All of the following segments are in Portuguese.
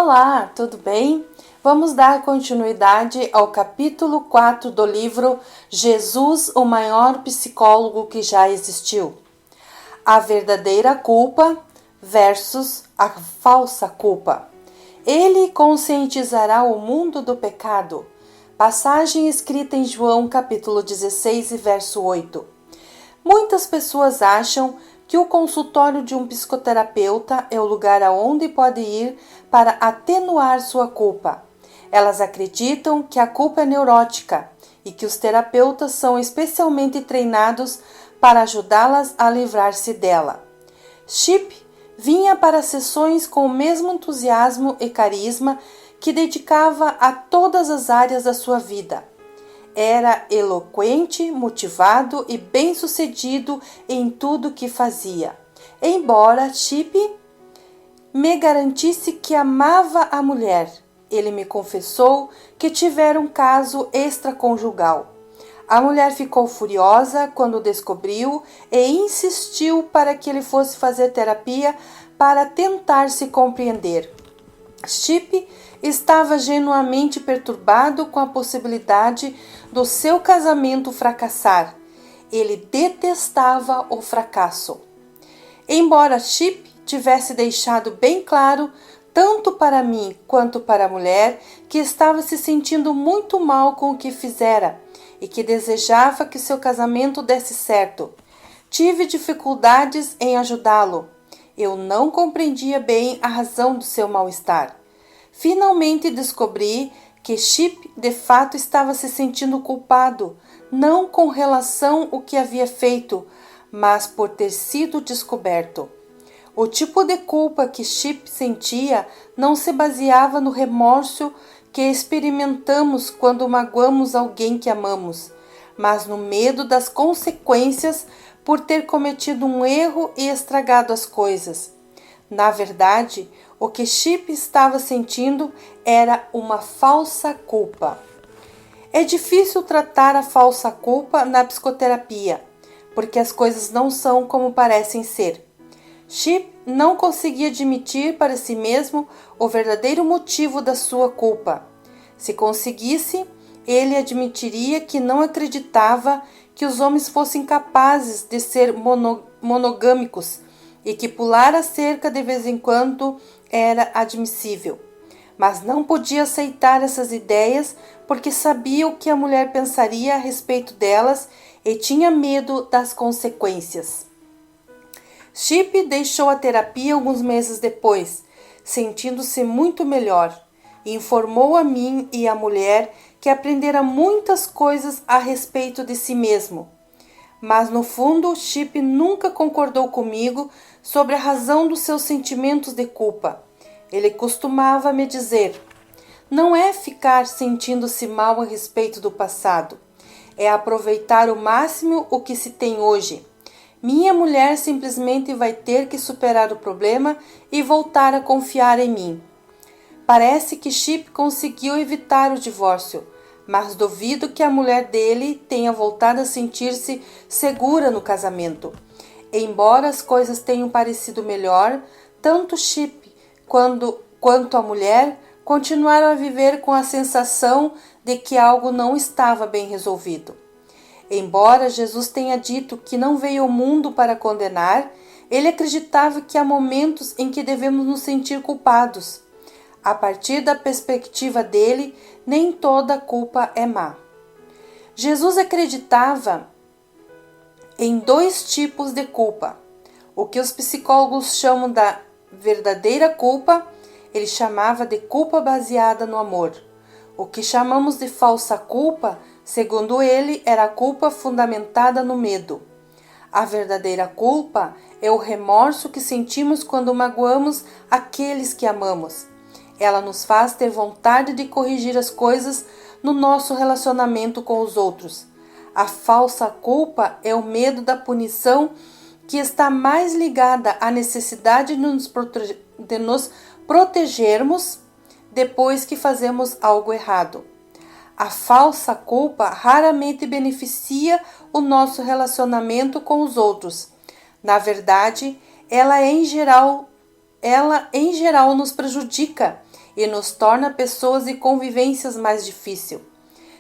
Olá, tudo bem? Vamos dar continuidade ao capítulo 4 do livro Jesus, o maior psicólogo que já existiu. A verdadeira culpa versus a falsa culpa. Ele conscientizará o mundo do pecado. Passagem escrita em João capítulo 16 e verso 8. Muitas pessoas acham que o consultório de um psicoterapeuta é o lugar aonde pode ir para atenuar sua culpa. Elas acreditam que a culpa é neurótica e que os terapeutas são especialmente treinados para ajudá-las a livrar-se dela. Chip vinha para sessões com o mesmo entusiasmo e carisma que dedicava a todas as áreas da sua vida. Era eloquente, motivado e bem-sucedido em tudo que fazia. Embora Chip me garantisse que amava a mulher, ele me confessou que tivera um caso extraconjugal. A mulher ficou furiosa quando descobriu e insistiu para que ele fosse fazer terapia para tentar se compreender. Chip estava genuinamente perturbado com a possibilidade do seu casamento fracassar. Ele detestava o fracasso. Embora Chip tivesse deixado bem claro, tanto para mim quanto para a mulher, que estava se sentindo muito mal com o que fizera e que desejava que seu casamento desse certo. Tive dificuldades em ajudá-lo. Eu não compreendia bem a razão do seu mal-estar. Finalmente descobri que Chip de fato estava se sentindo culpado, não com relação ao que havia feito, mas por ter sido descoberto. O tipo de culpa que Chip sentia não se baseava no remorso que experimentamos quando magoamos alguém que amamos, mas no medo das consequências por ter cometido um erro e estragado as coisas. Na verdade, o que Chip estava sentindo era uma falsa culpa. É difícil tratar a falsa culpa na psicoterapia, porque as coisas não são como parecem ser. Chip não conseguia admitir para si mesmo o verdadeiro motivo da sua culpa. Se conseguisse, ele admitiria que não acreditava que os homens fossem capazes de ser monogâmicos e que pular a cerca de vez em quando era admissível. Mas não podia aceitar essas ideias porque sabia o que a mulher pensaria a respeito delas e tinha medo das consequências. Chip deixou a terapia alguns meses depois, sentindo-se muito melhor, e informou a mim e à mulher que aprendera muitas coisas a respeito de si mesmo. Mas no fundo, Chip nunca concordou comigo sobre a razão dos seus sentimentos de culpa. Ele costumava me dizer: não é ficar sentindo-se mal a respeito do passado, é aproveitar ao máximo o que se tem hoje. Minha mulher simplesmente vai ter que superar o problema e voltar a confiar em mim. Parece que Chip conseguiu evitar o divórcio, mas duvido que a mulher dele tenha voltado a sentir-se segura no casamento. Embora as coisas tenham parecido melhor, tanto Chip quanto a mulher continuaram a viver com a sensação de que algo não estava bem resolvido. Embora Jesus tenha dito que não veio ao mundo para condenar, ele acreditava que há momentos em que devemos nos sentir culpados. A partir da perspectiva dele, nem toda culpa é má. Jesus acreditava em dois tipos de culpa. O que os psicólogos chamam da verdadeira culpa, ele chamava de culpa baseada no amor. O que chamamos de falsa culpa, segundo ele, era a culpa fundamentada no medo. A verdadeira culpa é o remorso que sentimos quando magoamos aqueles que amamos. Ela nos faz ter vontade de corrigir as coisas no nosso relacionamento com os outros. A falsa culpa é o medo da punição, que está mais ligada à necessidade de nos protegermos depois que fazemos algo errado. A falsa culpa raramente beneficia o nosso relacionamento com os outros. Na verdade, ela em geral nos prejudica e nos torna pessoas e convivências mais difíceis.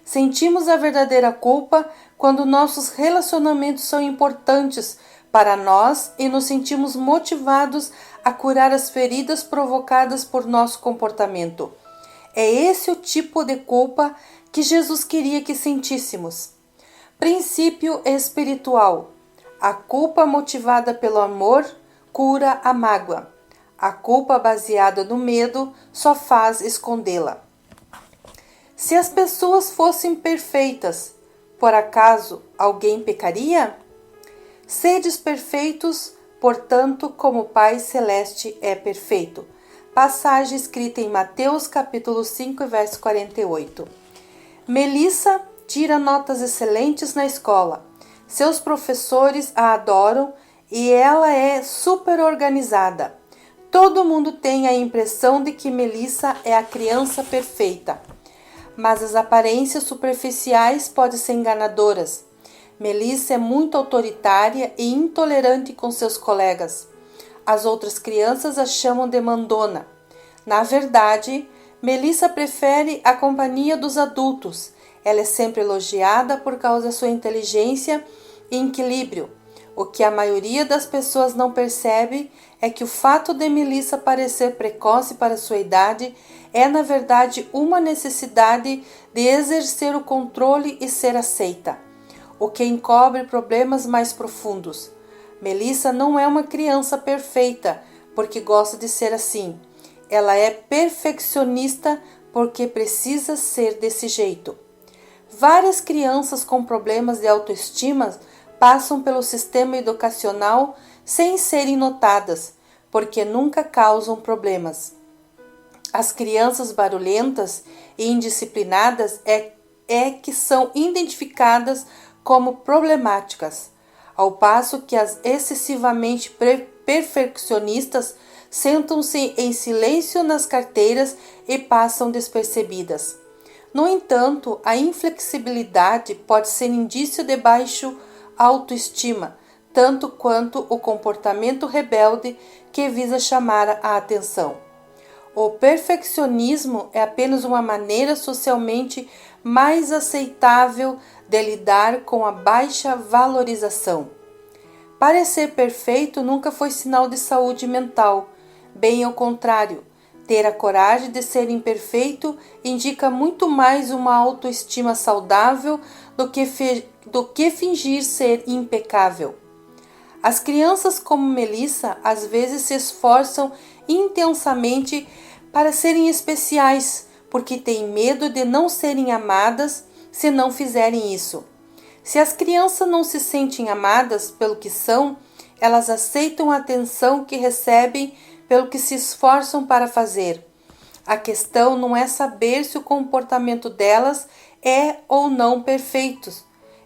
Sentimos a verdadeira culpa quando nossos relacionamentos são importantes para nós e nos sentimos motivados a curar as feridas provocadas por nosso comportamento. É esse o tipo de culpa que Jesus queria que sentíssemos. Princípio espiritual. A culpa motivada pelo amor cura a mágoa. A culpa baseada no medo só faz escondê-la. Se as pessoas fossem perfeitas, por acaso alguém pecaria? Sedes perfeitos, portanto, como o Pai Celeste é perfeito. Passagem escrita em Mateus capítulo 5, verso 48. Melissa tira notas excelentes na escola. Seus professores a adoram e ela é super organizada. Todo mundo tem a impressão de que Melissa é a criança perfeita. Mas as aparências superficiais podem ser enganadoras. Melissa é muito autoritária e intolerante com seus colegas. As outras crianças a chamam de mandona. Na verdade, Melissa prefere a companhia dos adultos. Ela é sempre elogiada por causa da sua inteligência e equilíbrio. O que a maioria das pessoas não percebe é que o fato de Melissa parecer precoce para sua idade é, na verdade, uma necessidade de exercer o controle e ser aceita, o que encobre problemas mais profundos. Melissa não é uma criança perfeita porque gosta de ser assim. Ela é perfeccionista porque precisa ser desse jeito. Várias crianças com problemas de autoestima passam pelo sistema educacional sem serem notadas, porque nunca causam problemas. As crianças barulhentas e indisciplinadas é que são identificadas como problemáticas, ao passo que as excessivamente perfeccionistas sentam-se em silêncio nas carteiras e passam despercebidas. No entanto, a inflexibilidade pode ser indício de baixa autoestima, tanto quanto o comportamento rebelde que visa chamar a atenção. O perfeccionismo é apenas uma maneira socialmente mais aceitável de lidar com a baixa valorização. Parecer perfeito nunca foi sinal de saúde mental, bem ao contrário. Ter a coragem de ser imperfeito indica muito mais uma autoestima saudável do que fingir ser impecável. As crianças como Melissa às vezes se esforçam intensamente para serem especiais, porque têm medo de não serem amadas se não fizerem isso. Se as crianças não se sentem amadas pelo que são, elas aceitam a atenção que recebem pelo que se esforçam para fazer. A questão não é saber se o comportamento delas é ou não perfeito,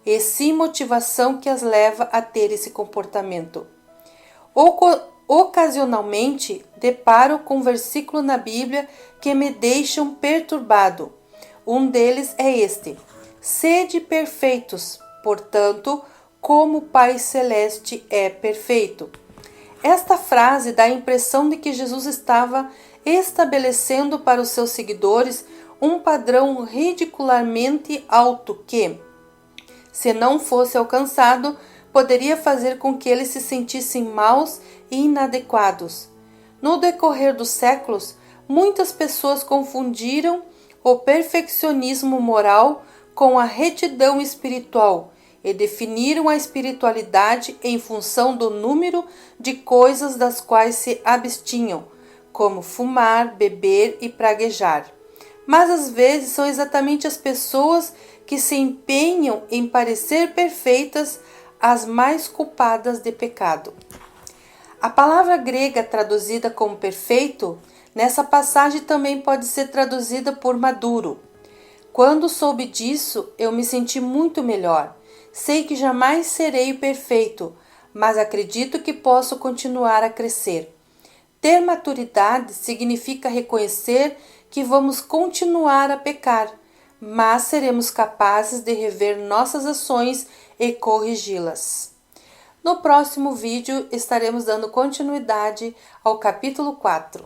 e sim motivação que as leva a ter esse comportamento. Ocasionalmente, deparo com versículos na Bíblia que me deixam perturbado. Um deles é este: sede perfeitos, portanto, como o Pai Celeste é perfeito. Esta frase dá a impressão de que Jesus estava estabelecendo para os seus seguidores um padrão ridicularmente alto que, se não fosse alcançado, poderia fazer com que eles se sentissem maus e inadequados. No decorrer dos séculos, muitas pessoas confundiram o perfeccionismo moral com a retidão espiritual e definiram a espiritualidade em função do número de coisas das quais se abstinham, como fumar, beber e praguejar. Mas às vezes são exatamente as pessoas que se empenham em parecer perfeitas as mais culpadas de pecado. A palavra grega traduzida como perfeito, nessa passagem também pode ser traduzida por maduro. Quando soube disso, eu me senti muito melhor. Sei que jamais serei perfeito, mas acredito que posso continuar a crescer. Ter maturidade significa reconhecer que vamos continuar a pecar, mas seremos capazes de rever nossas ações e corrigi-las. No próximo vídeo estaremos dando continuidade ao capítulo 4.